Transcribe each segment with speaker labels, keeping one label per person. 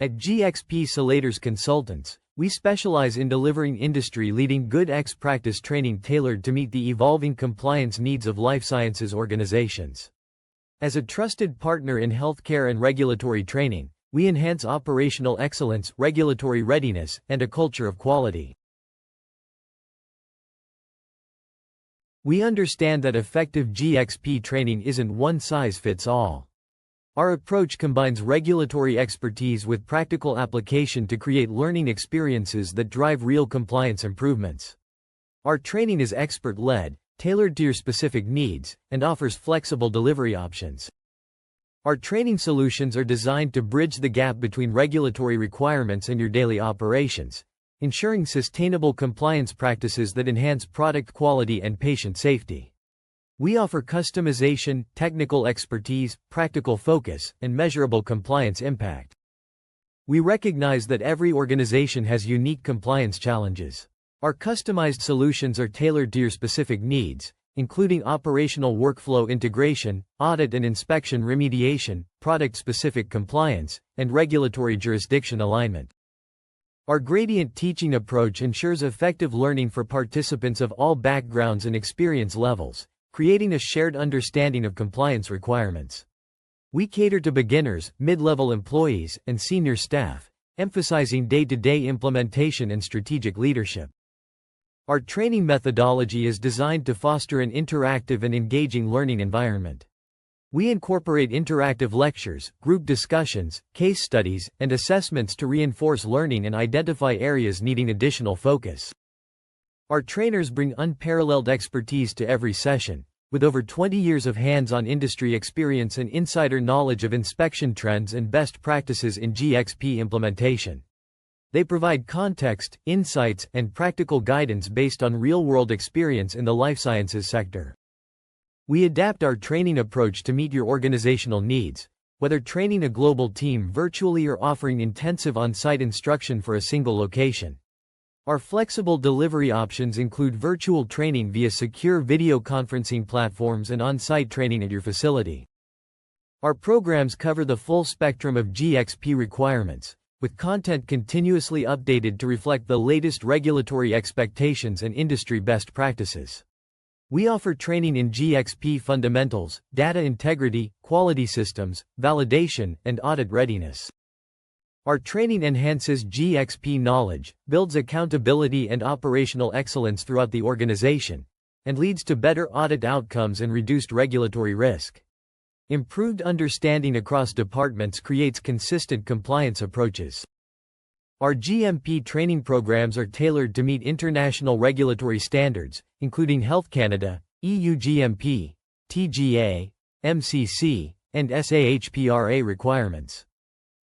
Speaker 1: At GxP Cellators Consultants, we specialize in delivering industry-leading good practice training tailored to meet the evolving compliance needs of life sciences organizations. As a trusted partner in healthcare and regulatory training, we enhance operational excellence, regulatory readiness, and a culture of quality. We understand that effective GxP training isn't one-size-fits-all. Our approach combines regulatory expertise with practical application to create learning experiences that drive real compliance improvements. Our training is expert-led, tailored to your specific needs, and offers flexible delivery options. Our training solutions are designed to bridge the gap between regulatory requirements and your daily operations, ensuring sustainable compliance practices that enhance product quality and patient safety. We offer customization, technical expertise, practical focus, and measurable compliance impact. We recognize that every organization has unique compliance challenges. Our customized solutions are tailored to your specific needs, including operational workflow integration, audit and inspection remediation, product-specific compliance, and regulatory jurisdiction alignment. Our gradient teaching approach ensures effective learning for participants of all backgrounds and experience levels, creating a shared understanding of compliance requirements. We cater to beginners, mid-level employees, and senior staff, emphasizing day-to-day implementation and strategic leadership. Our training methodology is designed to foster an interactive and engaging learning environment. We incorporate interactive lectures, group discussions, case studies, and assessments to reinforce learning and identify areas needing additional focus. Our trainers bring unparalleled expertise to every session, with over 20 years of hands-on industry experience and insider knowledge of inspection trends and best practices in GxP implementation. They provide context, insights, and practical guidance based on real-world experience in the life sciences sector. We adapt our training approach to meet your organizational needs, whether training a global team virtually or offering intensive on-site instruction for a single location. Our flexible delivery options include virtual training via secure video conferencing platforms and on-site training at your facility. Our programs cover the full spectrum of GxP requirements, with content continuously updated to reflect the latest regulatory expectations and industry best practices. We offer training in GxP fundamentals, data integrity, quality systems, validation, and audit readiness. Our training enhances GxP knowledge, builds accountability and operational excellence throughout the organization, and leads to better audit outcomes and reduced regulatory risk. Improved understanding across departments creates consistent compliance approaches. Our GMP training programs are tailored to meet international regulatory standards, including Health Canada, EU GMP, TGA, MCC, and SAHPRA requirements.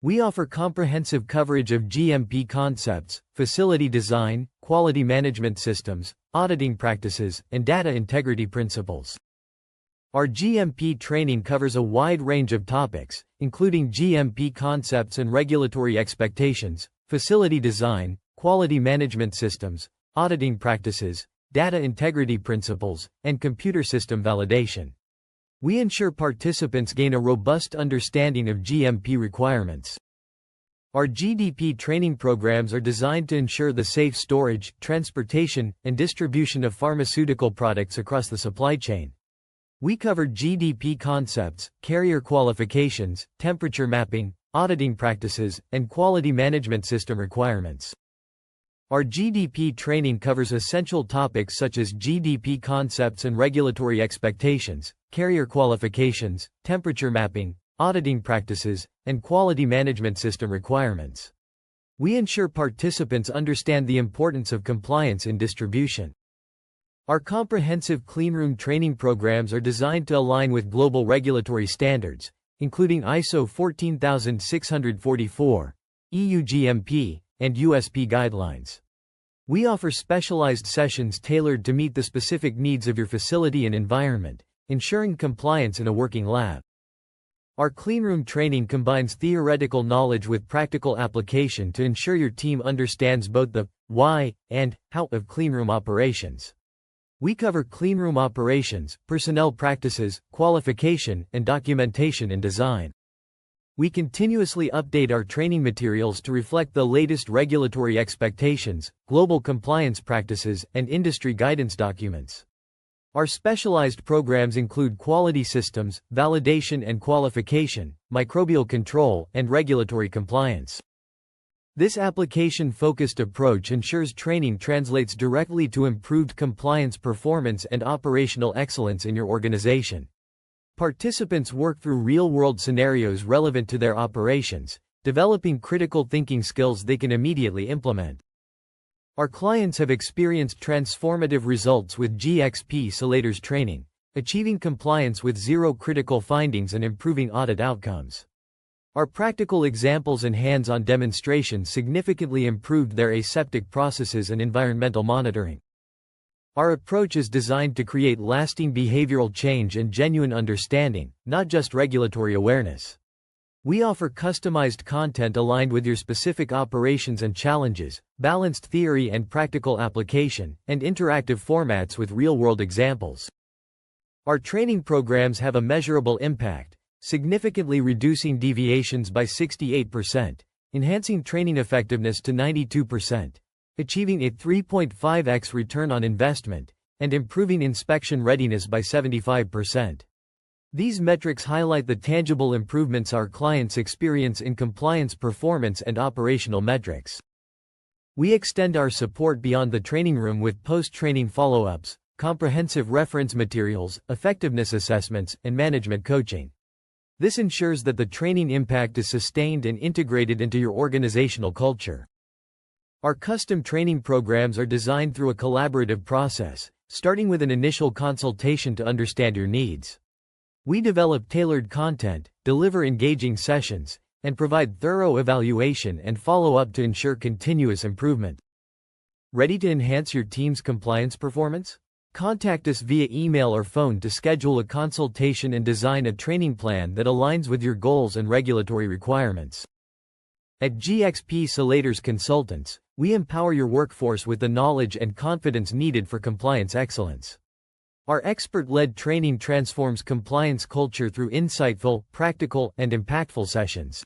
Speaker 1: We offer comprehensive coverage of GMP concepts, facility design, quality management systems, auditing practices, and data integrity principles. Our GMP training covers a wide range of topics, including GMP concepts and regulatory expectations, facility design, quality management systems, auditing practices, data integrity principles, and computer system validation. We ensure participants gain a robust understanding of GMP requirements. Our GDP training programs are designed to ensure the safe storage, transportation, and distribution of pharmaceutical products across the supply chain. We cover GDP concepts, carrier qualifications, temperature mapping, auditing practices, and quality management system requirements. Our GDP training covers essential topics such as GDP concepts and regulatory expectations, carrier qualifications, temperature mapping, auditing practices, and quality management system requirements. We ensure participants understand the importance of compliance in distribution. Our comprehensive cleanroom training programs are designed to align with global regulatory standards, including ISO 14644, EU GMP, and USP guidelines. We offer specialized sessions tailored to meet the specific needs of your facility and environment, ensuring compliance in a working lab. Our cleanroom training combines theoretical knowledge with practical application to ensure your team understands both the why and how of cleanroom operations. We cover cleanroom operations, personnel practices, qualification, and documentation and design. We continuously update our training materials to reflect the latest regulatory expectations, global compliance practices, and industry guidance documents. Our specialized programs include quality systems, validation and qualification, microbial control, and regulatory compliance. This application-focused approach ensures training translates directly to improved compliance performance and operational excellence in your organization. Participants work through real-world scenarios relevant to their operations, developing critical thinking skills they can immediately implement. Our clients have experienced transformative results with GxP Cellators training, achieving compliance with zero critical findings and improving audit outcomes. Our practical examples and hands-on demonstrations significantly improved their aseptic processes and environmental monitoring. Our approach is designed to create lasting behavioral change and genuine understanding, not just regulatory awareness. We offer customized content aligned with your specific operations and challenges, balanced theory and practical application, and interactive formats with real-world examples. Our training programs have a measurable impact, significantly reducing deviations by 68%, enhancing training effectiveness to 92%. Achieving a 3.5x return on investment, and improving inspection readiness by 75%. These metrics highlight the tangible improvements our clients experience in compliance performance and operational metrics. We extend our support beyond the training room with post-training follow-ups, comprehensive reference materials, effectiveness assessments, and management coaching. This ensures that the training impact is sustained and integrated into your organizational culture. Our custom training programs are designed through a collaborative process, starting with an initial consultation to understand your needs. We develop tailored content, deliver engaging sessions, and provide thorough evaluation and follow-up to ensure continuous improvement. Ready to enhance your team's compliance performance? Contact us via email or phone to schedule a consultation and design a training plan that aligns with your goals and regulatory requirements. At GxP Cellators Consultants, we empower your workforce with the knowledge and confidence needed for compliance excellence. Our expert-led training transforms compliance culture through insightful, practical, and impactful sessions.